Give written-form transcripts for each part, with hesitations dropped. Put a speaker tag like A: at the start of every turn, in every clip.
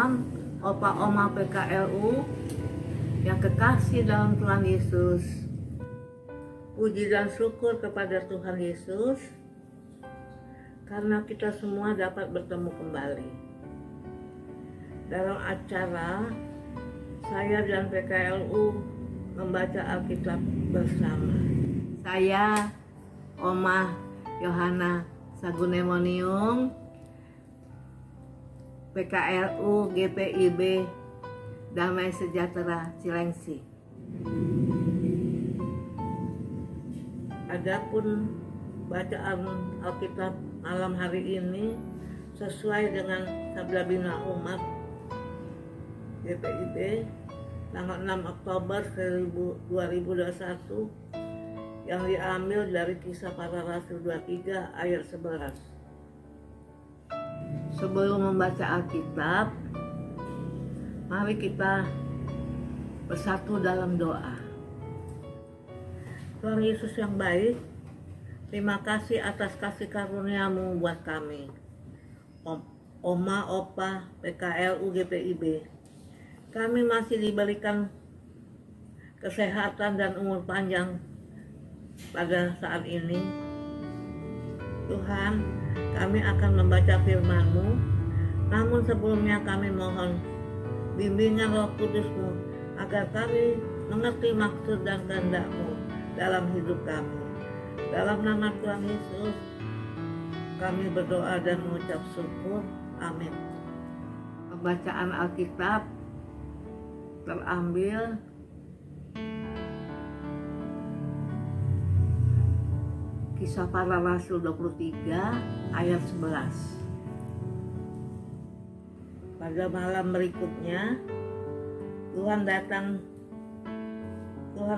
A: malam, Opa Oma PKLU yang kekasih dalam Tuhan Yesus. Puji dan syukur kepada Tuhan Yesus karena kita semua dapat bertemu kembali dalam acara saya dan PKLU membaca Alkitab bersama. Saya Oma Yohana Sagunemonium, PKLU GPIB Damai Sejahtera Cilengsi. Adapun bacaan Alkitab malam hari ini sesuai dengan Sabda Bina Umat GPIB tanggal 6 Oktober 2021 yang diambil dari Kisah Para Rasul 23 ayat 11. Sebelum membaca Alkitab, mari kita bersatu dalam doa. Tuhan Yesus yang baik, terima kasih atas kasih karunia-Mu buat kami. Oma, Opa, PKLU, GPIB. Kami masih diberikan kesehatan dan umur panjang pada saat ini. Tuhan, kami akan membaca firman-Mu, namun sebelumnya kami mohon bimbingan Roh Kudus-Mu agar kami mengerti maksud dan kehendak-Mu dalam hidup kami. Dalam nama Tuhan Yesus kami berdoa dan mengucap syukur. Amin. Pembacaan Alkitab terambil Kisah Para Rasul 23 ayat 11. Pada malam berikutnya Tuhan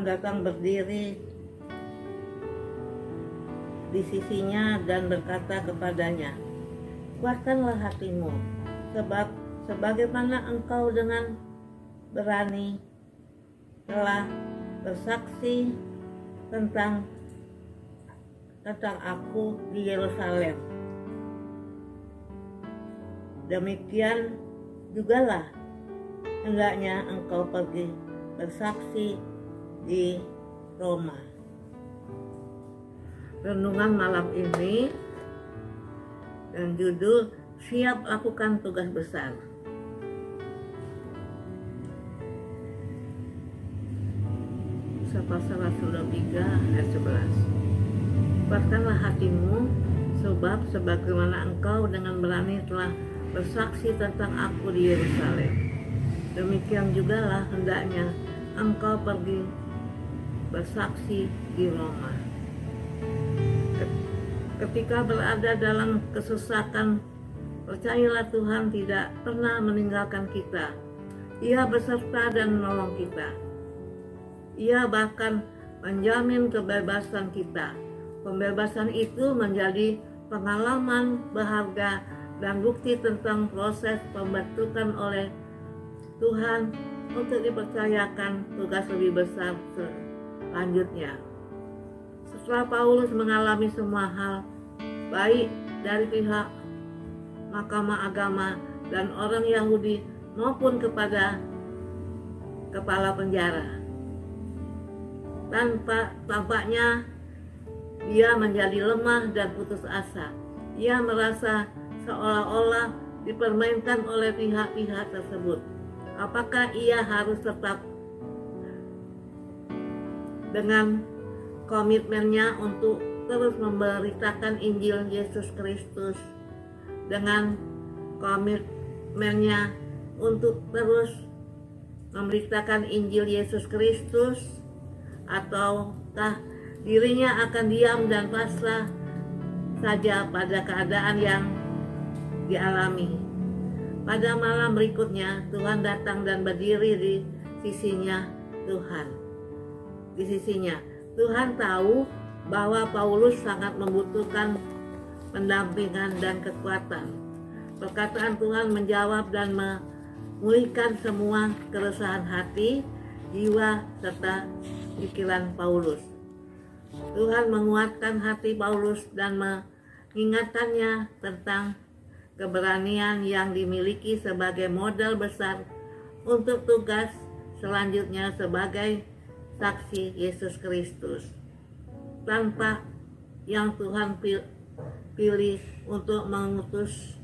A: datang berdiri di sisinya dan berkata kepadanya, "Kuatkanlah hatimu, sebab sebagaimana engkau dengan berani telah bersaksi tentang aku di Yerusalem, demikian jugalah hendaknya engkau pergi bersaksi di Roma." Renungan malam ini dan judul Siap Lakukan Tugas Besar. Kisah Para Rasul 3 ayat 11. Kuatkanlah hatimu, sebab sebagaimana engkau dengan berani telah bersaksi tentang aku di Yerusalem, demikian jugalah hendaknya engkau pergi bersaksi di Roma. Ketika berada dalam kesesakan, percayalah Tuhan tidak pernah meninggalkan kita. Ia beserta dan menolong kita. Ia bahkan menjamin kebebasan kita. Pembebasan itu menjadi pengalaman berharga dan bukti tentang proses pembentukan oleh Tuhan untuk dipercayakan tugas lebih besar selanjutnya. Setelah Paulus mengalami semua hal, baik dari pihak Mahkamah Agama dan orang Yahudi maupun kepada kepala penjara, tampaknya dia menjadi lemah dan putus asa. Ia merasa seolah-olah dipermainkan oleh pihak-pihak tersebut. Apakah ia harus tetap dengan komitmennya untuk terus memberitakan Injil Yesus Kristus, dengan komitmennya untuk terus memberitakan Injil Yesus Kristus, ataukah dirinya akan diam dan pasrah saja pada keadaan yang dialami? Pada malam berikutnya Tuhan datang dan berdiri di sisinya. Tuhan tahu bahwa Paulus sangat membutuhkan pendampingan dan kekuatan. Perkataan Tuhan menjawab dan memulihkan semua keresahan hati, jiwa, serta pikiran Paulus. Tuhan menguatkan hati Paulus dan mengingatkannya tentang keberanian yang dimiliki sebagai modal besar untuk tugas selanjutnya sebagai saksi Yesus Kristus. Tanpa yang Tuhan pilih untuk mengutus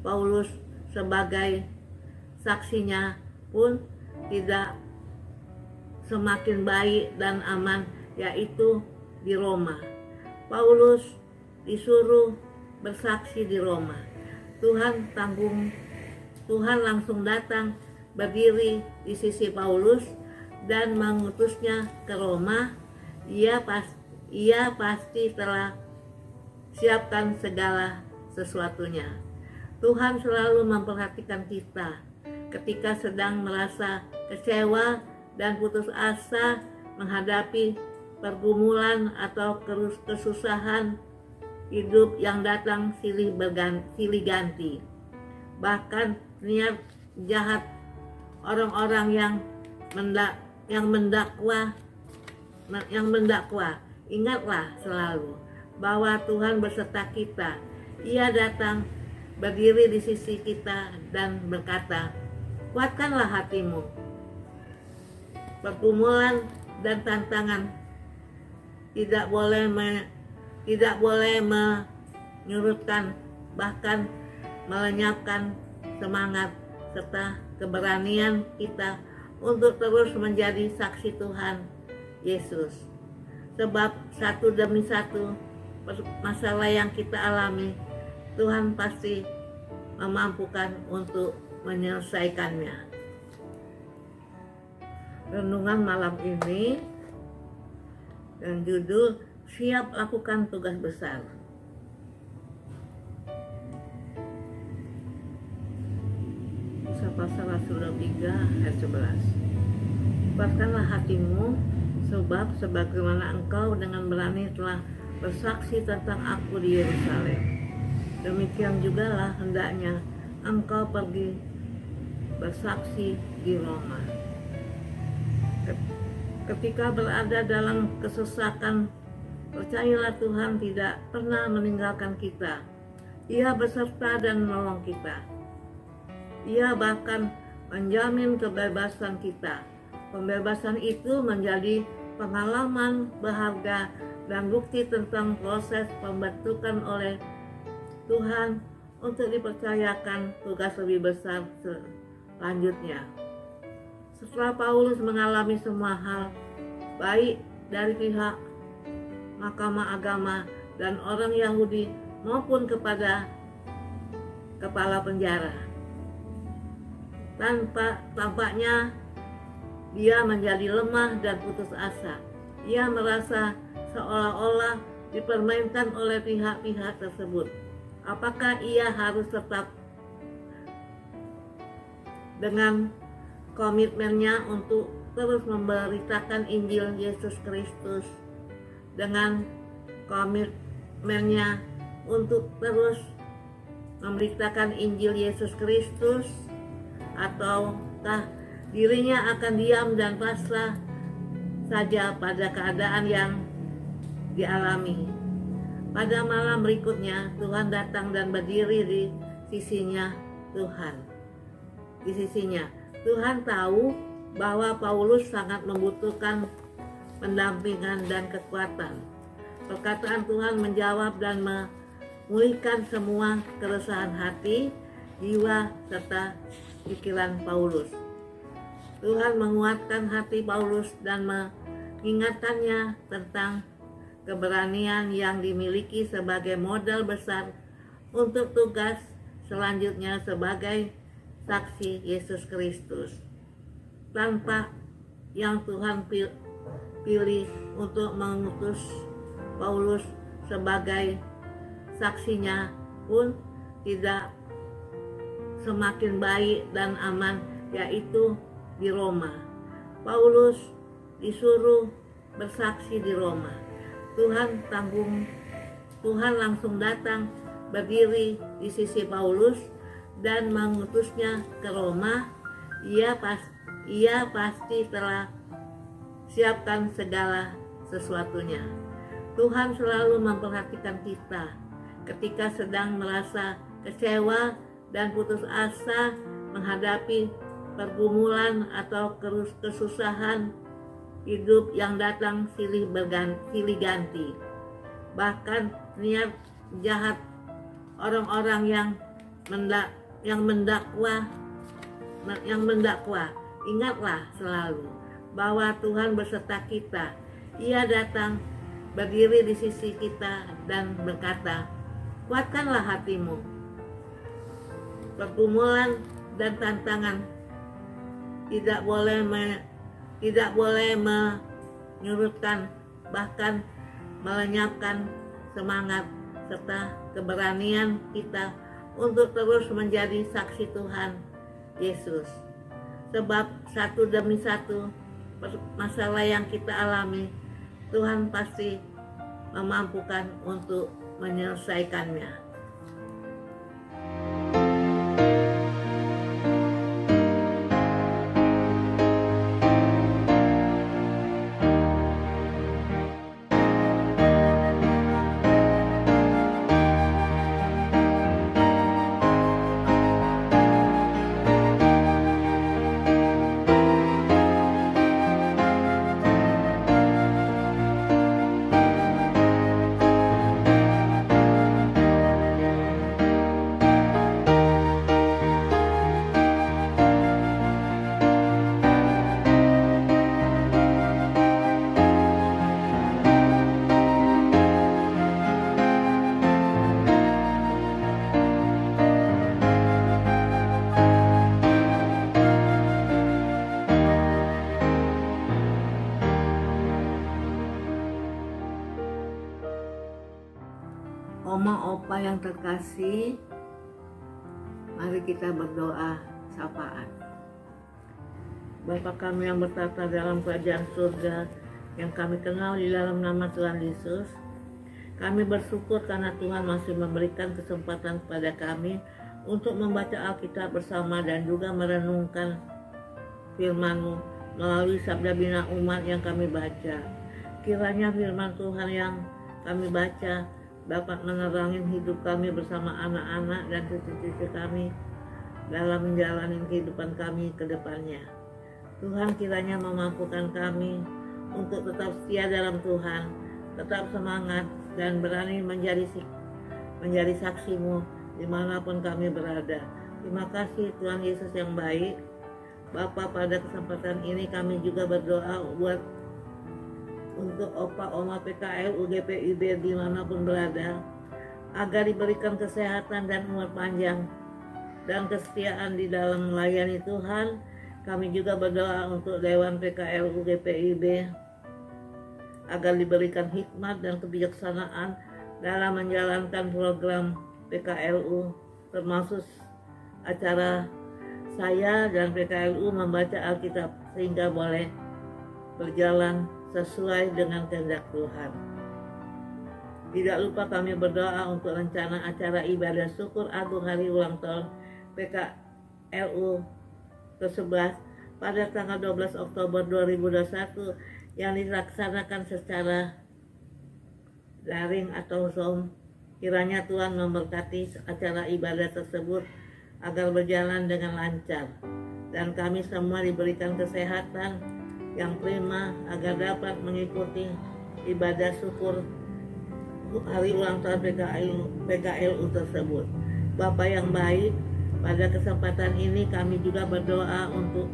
A: Paulus sebagai saksinya pun tidak semakin baik dan aman, yaitu di Roma. Paulus disuruh bersaksi di Roma. Tuhan langsung datang berdiri di sisi Paulus dan mengutusnya ke Roma. Ia pasti telah siapkan segala sesuatunya. Tuhan selalu memperhatikan kita ketika sedang merasa kecewa dan putus asa menghadapi pergumulan atau kesusahan hidup yang datang silih ganti. Bahkan niat jahat orang-orang yang mendakwa, ingatlah selalu bahwa Tuhan beserta kita. Ia datang berdiri di sisi kita dan berkata, kuatkanlah hatimu. Pergumulan dan tantangan tidak boleh menyurutkan, bahkan melenyapkan semangat serta keberanian kita untuk terus menjadi saksi Tuhan Yesus. Sebab satu demi satu masalah yang kita alami, Tuhan pasti memampukan untuk menyelesaikannya. Renungan malam ini dan judul Siap Lakukan Tugas Besar. Pasal Rasul 3 ayat 11. Kuatkanlah hatimu, sebab sebagaimana engkau dengan berani telah bersaksi tentang aku di Yerusalem, demikian jugalah hendaknya engkau pergi bersaksi di Roma. Ketika berada dalam kesesakan, percayalah Tuhan tidak pernah meninggalkan kita. Ia beserta dan menolong kita. Ia bahkan menjamin kebebasan kita. Pembebasan itu menjadi pengalaman berharga dan bukti tentang proses pembentukan oleh Tuhan untuk dipercayakan tugas lebih besar selanjutnya. Setelah Paulus mengalami semua hal, baik dari pihak Mahkamah Agama dan orang Yahudi maupun kepada kepala penjara, tampaknya dia menjadi lemah dan putus asa. Ia merasa seolah-olah dipermainkan oleh pihak-pihak tersebut. Apakah ia harus tetap dengan komitmennya untuk terus memberitakan Injil Yesus Kristus, dengan komitmennya untuk terus memberitakan Injil Yesus Kristus, ataukah dirinya akan diam dan pasrah saja pada keadaan yang dialami? Pada malam berikutnya, Tuhan datang dan berdiri di sisinya Tuhan tahu bahwa Paulus sangat membutuhkan pendampingan dan kekuatan. Perkataan Tuhan menjawab dan memulihkan semua keresahan hati, jiwa, serta pikiran Paulus. Tuhan menguatkan hati Paulus dan mengingatkannya tentang keberanian yang dimiliki sebagai modal besar untuk tugas selanjutnya sebagai saksi Yesus Kristus. Tanpa yang Tuhan pilih untuk mengutus Paulus sebagai saksinya pun tidak semakin baik dan aman, yaitu di Roma. Paulus disuruh bersaksi di Roma. Tuhan langsung datang berdiri di sisi Paulus dan mengutusnya ke Roma. Ia pasti telah siapkan segala sesuatunya. Tuhan selalu memperhatikan kita ketika sedang merasa kecewa dan putus asa menghadapi pergumulan atau kesusahan hidup yang datang silih ganti. Bahkan niat jahat orang-orang yang mendakwa, ingatlah selalu bahwa Tuhan beserta kita. Ia datang berdiri di sisi kita dan berkata, kuatkanlah hatimu. Pergumulan dan tantangan tidak boleh menyurutkan, bahkan melenyapkan semangat serta keberanian kita untuk terus menjadi saksi Tuhan Yesus. Sebab satu demi satu masalah yang kita alami, Tuhan pasti memampukan untuk menyelesaikannya. Oma opa yang terkasih, mari kita berdoa sapaan. Bapa kami yang bertata dalam kerajaan surga, yang kami kenal di dalam nama Tuhan Yesus, kami bersyukur karena Tuhan masih memberikan kesempatan kepada kami untuk membaca Alkitab bersama dan juga merenungkan firman-Mu melalui sabda bina umat yang kami baca. Kiranya firman Tuhan yang kami baca dapat menerangi hidup kami bersama anak-anak dan cucu-cucu kami dalam menjalani kehidupan kami ke depannya. Tuhan kiranya memampukan kami untuk tetap setia dalam Tuhan, tetap semangat dan berani menjadi saksi-Mu dimanapun kami berada. Terima kasih Tuhan Yesus yang baik. Bapa, pada kesempatan ini kami juga berdoa untuk opa oma PKL UGPIB dimanapun berada, agar diberikan kesehatan dan umur panjang dan kesetiaan di dalam melayani Tuhan. Kami juga berdoa untuk Dewan PKL UGPIB agar diberikan hikmat dan kebijaksanaan dalam menjalankan program PKLU, termasuk acara saya dan PKLU membaca Alkitab sehingga boleh berjalan sesuai dengan kehendak Tuhan. Tidak lupa kami berdoa untuk rencana acara ibadah syukur agung hari ulang tahun PKLU ke-11 pada tanggal 12 Oktober 2021 yang dilaksanakan secara daring atau Zoom. Kiranya Tuhan memberkati acara ibadah tersebut agar berjalan dengan lancar dan kami semua diberikan kesehatan yang prima agar dapat mengikuti ibadah syukur hari ulang tahun PKLU tersebut. Bapa yang baik, pada kesempatan ini kami juga berdoa untuk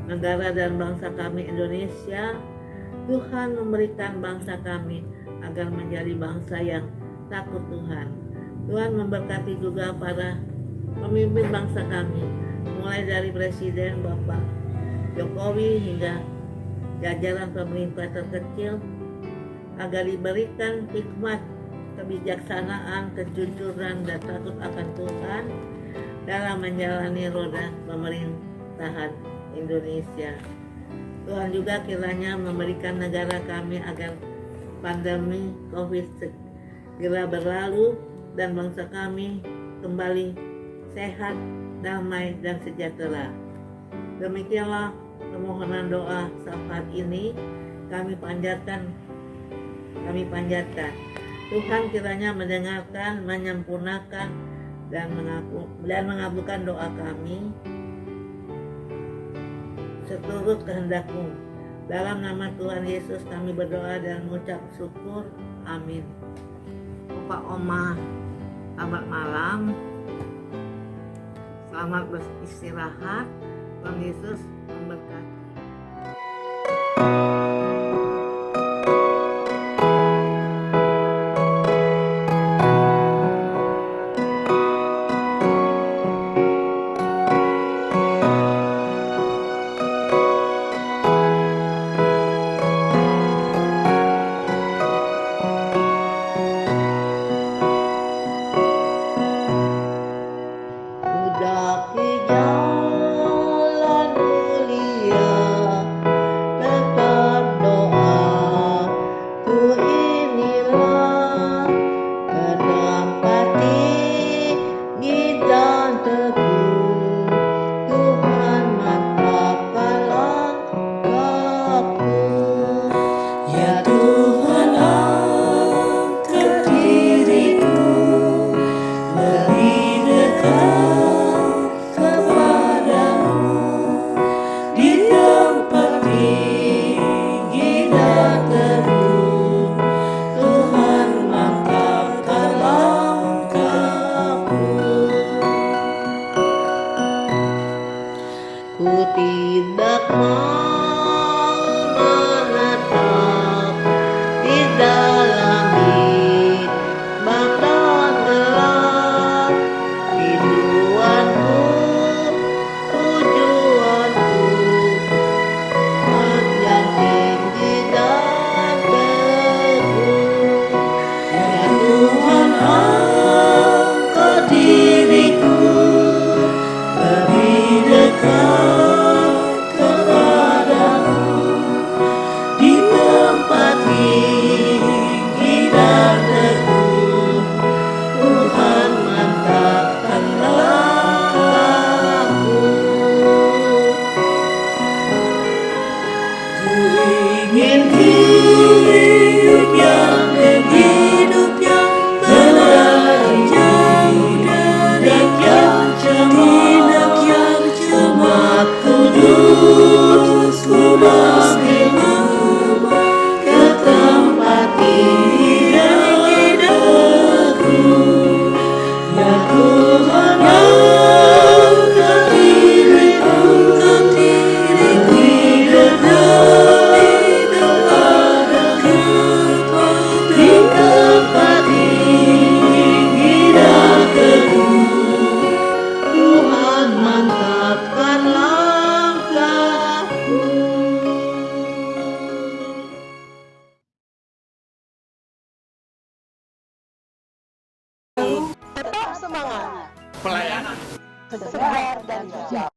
A: negara dan bangsa kami Indonesia. Tuhan memberikan bangsa kami agar menjadi bangsa yang takut Tuhan. Tuhan memberkati juga para pemimpin bangsa kami, mulai dari Presiden Bapak Jokowi hingga jajaran pemerintah terkecil, agar diberikan hikmat, kebijaksanaan, kejujuran, dan takut akan Tuhan dalam menjalani roda pemerintahan Indonesia. Tuhan juga kiranya memberikan negara kami agar pandemi COVID segera berlalu dan bangsa kami kembali sehat, damai, dan sejahtera. Demikianlah permohonan doa saat ini kami panjatkan. Tuhan kiranya mendengarkan, menyempurnakan, dan mengabulkan doa kami seturut kehendak-Mu. Dalam nama Tuhan Yesus kami berdoa dan mengucap syukur. Amin. Opa Oma, selamat malam. Selamat beristirahat. Tuhan Yesus memberkati. Mendaki jalan mulia, tetap doa ku inilah, tempat tinggi dan teguh, Tuhan mantapkan langkahku. Ya Tuhan, angkat diriku lebih dekat kepadamu, di tempat tinggi dan teguh, Tuhan mantapkan langkahku. Ku tidak mau menetap di dalam bimbang dan gelap. Rinduanku, tujuanku, yang tinggi dan teguh. Ya Tuhan, angkat diriku lebih dekat kepadamu, di tempat tinggi dan teguh, Tuhan mantapkan langkahku. Ku ingin hidup yang benar, jauh dari yang tindak yang cuma kudus, ku bagimu ke tempat tinggi dan teguh. Ya Tuhan, angkat diriku lebih dekat kepadamu, di tempat tinggi dan teguh, Tuhan mantapkan langkahku.
B: Tetap semangat,
C: Pelayanan
B: segar dan hijau.